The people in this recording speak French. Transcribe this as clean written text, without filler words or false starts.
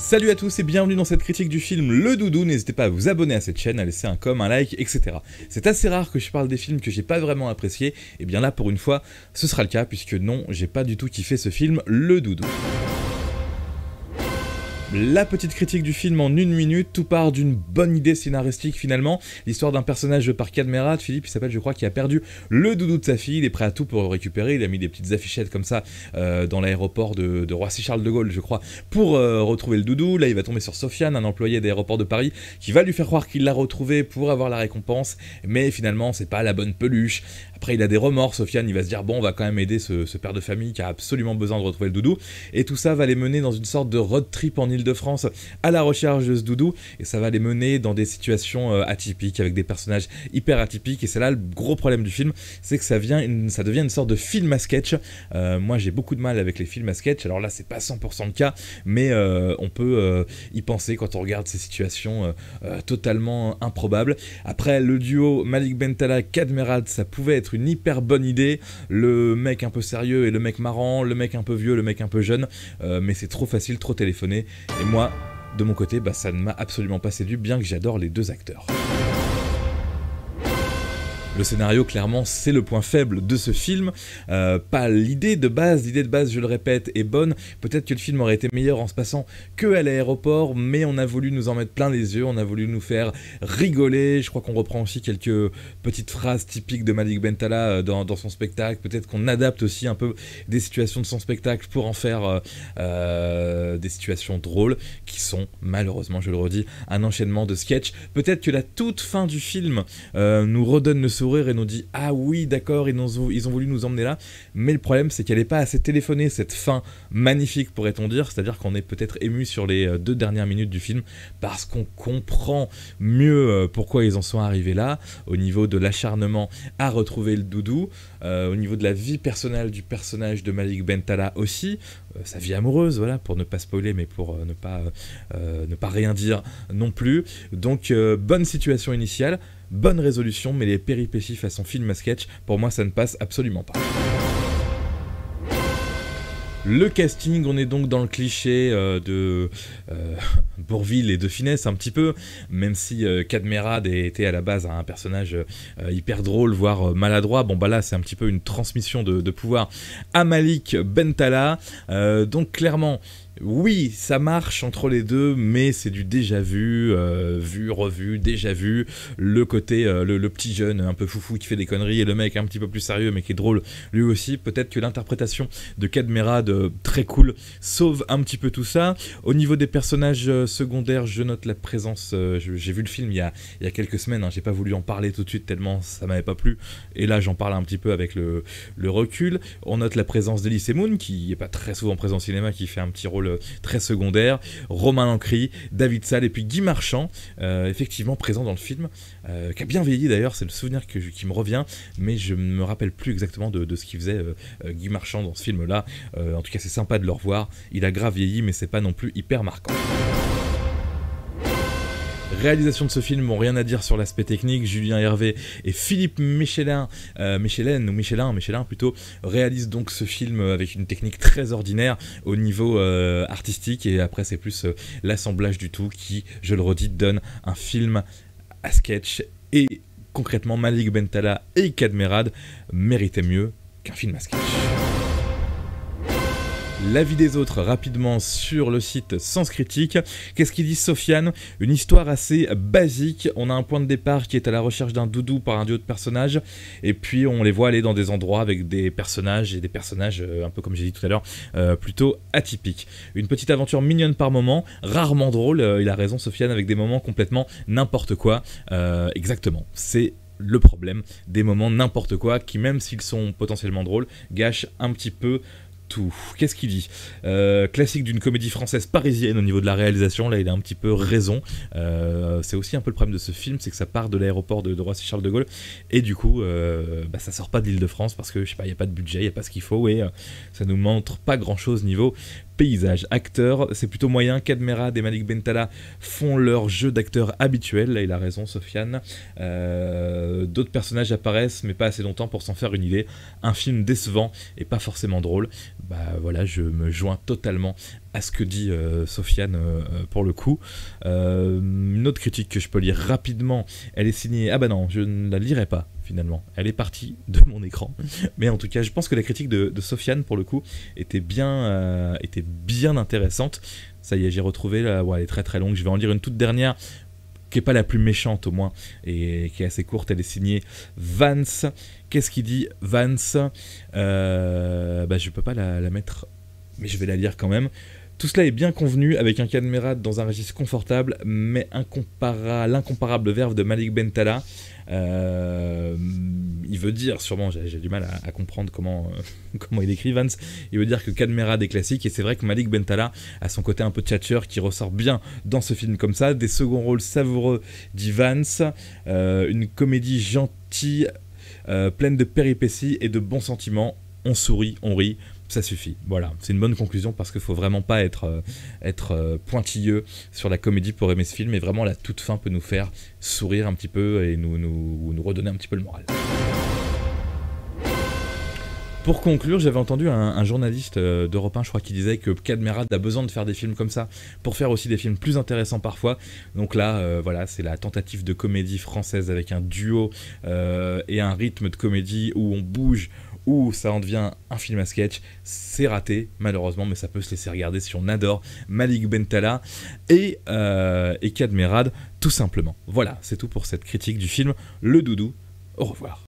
Salut à tous et bienvenue dans cette critique du film Le Doudou. N'hésitez pas à vous abonner à cette chaîne, à laisser un com, un like, etc. C'est assez rare que je parle des films que j'ai pas vraiment appréciés, et bien là pour une fois ce sera le cas puisque non, j'ai pas du tout kiffé ce film Le Doudou. La petite critique du film en une minute, tout part d'une bonne idée scénaristique finalement, l'histoire d'un personnage par Cadmerade, Philippe il s'appelle je crois, qui a perdu le doudou de sa fille, il est prêt à tout pour le récupérer, il a mis des petites affichettes comme ça dans l'aéroport de Roissy-Charles de Gaulle je crois, pour retrouver le doudou. Là il va tomber sur Sofiane, un employé d'aéroport de Paris, qui va lui faire croire qu'il l'a retrouvé pour avoir la récompense, mais finalement c'est pas la bonne peluche. Après il a des remords, Sofiane il va se dire bon on va quand même aider ce père de famille qui a absolument besoin de retrouver le doudou, et tout ça va les mener dans une sorte de road trip en Île-de-France à la recherche de ce doudou, et ça va les mener dans des situations atypiques avec des personnages hyper atypiques, et c'est là le gros problème du film, c'est que ça devient une sorte de film à sketch. Moi j'ai beaucoup de mal avec les films à sketch, alors là c'est pas 100% le cas, mais on peut y penser quand on regarde ces situations totalement improbables. Après le duo Malik Bentala Cadmerade, ça pouvait être une hyper bonne idée, le mec un peu sérieux et le mec marrant, le mec un peu vieux, le mec un peu jeune, mais c'est trop facile, trop téléphoné, et moi de mon côté, ça ne m'a absolument pas séduit, bien que j'adore les deux acteurs. Le scénario, clairement, c'est le point faible de ce film, pas l'idée de base, je le répète, est bonne. Peut-être que le film aurait été meilleur en se passant que à l'aéroport, mais on a voulu nous en mettre plein les yeux, on a voulu nous faire rigoler. Je crois qu'on reprend aussi quelques petites phrases typiques de Malik Bentala dans son spectacle. Peut-être qu'on adapte aussi un peu des situations de son spectacle pour en faire des situations drôles, qui sont, malheureusement, je le redis, un enchaînement de sketchs. Peut-être que la toute fin du film nous redonne le sourire et nous dit ah oui d'accord ils ont voulu nous emmener là, mais le problème c'est qu'elle n'est pas assez téléphonée cette fin magnifique pourrait-on dire, c'est-à-dire qu'on est peut-être ému sur les 2 dernières minutes du film parce qu'on comprend mieux pourquoi ils en sont arrivés là, au niveau de l'acharnement à retrouver le doudou, au niveau de la vie personnelle du personnage de Malik Bentala aussi, sa vie amoureuse, voilà, pour ne pas spoiler mais pour ne pas rien dire non plus. Donc bonne situation initiale, bonne résolution, mais les péripéties façon film à sketch, pour moi ça ne passe absolument pas. Le casting, on est donc dans le cliché de Bourvil et de Finesse un petit peu, même si Cadmerade était à la base un personnage hyper drôle, voire maladroit. Bon là c'est un petit peu une transmission de pouvoir à Malik Bentala, donc clairement oui, ça marche entre les deux, mais c'est du déjà vu, vu, revu, déjà vu. Le côté, le petit jeune un peu foufou qui fait des conneries, et le mec un petit peu plus sérieux mais qui est drôle lui aussi. Peut-être que l'interprétation de Cadmerade, très cool, sauve un petit peu tout ça. Au niveau des personnages secondaires, je note la présence, j'ai vu le film il y a quelques semaines, hein, j'ai pas voulu en parler tout de suite tellement ça m'avait pas plu, et là j'en parle un petit peu avec le recul. On note la présence d'Elysée Moon, qui est pas très souvent présent au cinéma, qui fait un petit rôle très secondaire, Romain Lancry, David Salle et puis Guy Marchand, effectivement présent dans le film, qui a bien vieilli d'ailleurs, c'est le souvenir qui me revient, mais je ne me rappelle plus exactement de ce qu'il faisait Guy Marchand dans ce film là. En tout cas c'est sympa de le revoir, il a grave vieilli mais c'est pas non plus hyper marquant. Réalisation de ce film, bon, rien à dire sur l'aspect technique. Julien Hervé et Philippe Michelin plutôt, réalisent donc ce film avec une technique très ordinaire au niveau artistique, et après c'est plus l'assemblage du tout qui, je le redis, donne un film à sketch, et concrètement Malik Bentala et Cadmerade méritaient mieux qu'un film à sketch. L'avis des autres, rapidement sur le site Sens Critique. Qu'est-ce qu'il dit Sofiane? Une histoire assez basique, on a un point de départ qui est à la recherche d'un doudou par un duo de personnages, et puis on les voit aller dans des endroits avec des personnages, un peu comme j'ai dit tout à l'heure, plutôt atypiques. Une petite aventure mignonne par moment, rarement drôle, il a raison Sofiane, avec des moments complètement n'importe quoi, exactement, c'est le problème, des moments n'importe quoi qui, même s'ils sont potentiellement drôles, gâchent un petit peu tout. Qu'est-ce qu'il dit? Classique d'une comédie française parisienne au niveau de la réalisation, là il a un petit peu raison. C'est aussi un peu le problème de ce film, c'est que ça part de l'aéroport de Roissy-Charles de Gaulle, et du coup ça sort pas de l'Île-de-France parce que je sais pas, il n'y a pas de budget, il n'y a pas ce qu'il faut, et ça nous montre pas grand chose niveau paysage. Acteurs, c'est plutôt moyen. Kadmerad et Malik Bentala font leur jeu d'acteur habituel. Là, il a raison, Sofiane. D'autres personnages apparaissent, mais pas assez longtemps pour s'en faire une idée. Un film décevant et pas forcément drôle. Bah voilà, je me joins totalement à ce que dit Sofiane pour le coup. Une autre critique que je peux lire rapidement, elle est signée... Ah bah non, je ne la lirai pas finalement. Elle est partie de mon écran. Mais en tout cas, je pense que la critique de Sofiane pour le coup était bien intéressante. Ça y est, j'ai retrouvé, là, ouais, elle est très très longue. Je vais en lire une toute dernière qui n'est pas la plus méchante au moins, et qui est assez courte. Elle est signée Vance. Qu'est-ce qu'il dit Vance? Je peux pas la mettre, mais je vais la lire quand même. Tout cela est bien convenu avec un Kadmerad dans un registre confortable, mais l'incomparable verve de Malik Bentala. Il veut dire, sûrement, j'ai du mal à comprendre comment il écrit Vance, il veut dire que Kadmerad est classique, et c'est vrai que Malik Bentala a son côté un peu tchatcheur qui ressort bien dans ce film comme ça, des seconds rôles savoureux, dit Vance, une comédie gentille, pleine de péripéties et de bons sentiments, on sourit, on rit, ça suffit. Voilà, c'est une bonne conclusion parce qu'il faut vraiment pas être pointilleux sur la comédie pour aimer ce film, et vraiment la toute fin peut nous faire sourire un petit peu et nous redonner un petit peu le moral. Pour conclure, j'avais entendu un journaliste d'Europe 1, je crois, qui disait que Kadmerad a besoin de faire des films comme ça pour faire aussi des films plus intéressants parfois. Donc là, voilà, c'est la tentative de comédie française avec un duo et un rythme de comédie où on bouge, où ça en devient un film à sketch. C'est raté, malheureusement, mais ça peut se laisser regarder si on adore Malik Bentala et Kadmerad, tout simplement. Voilà, c'est tout pour cette critique du film Le Doudou. Au revoir.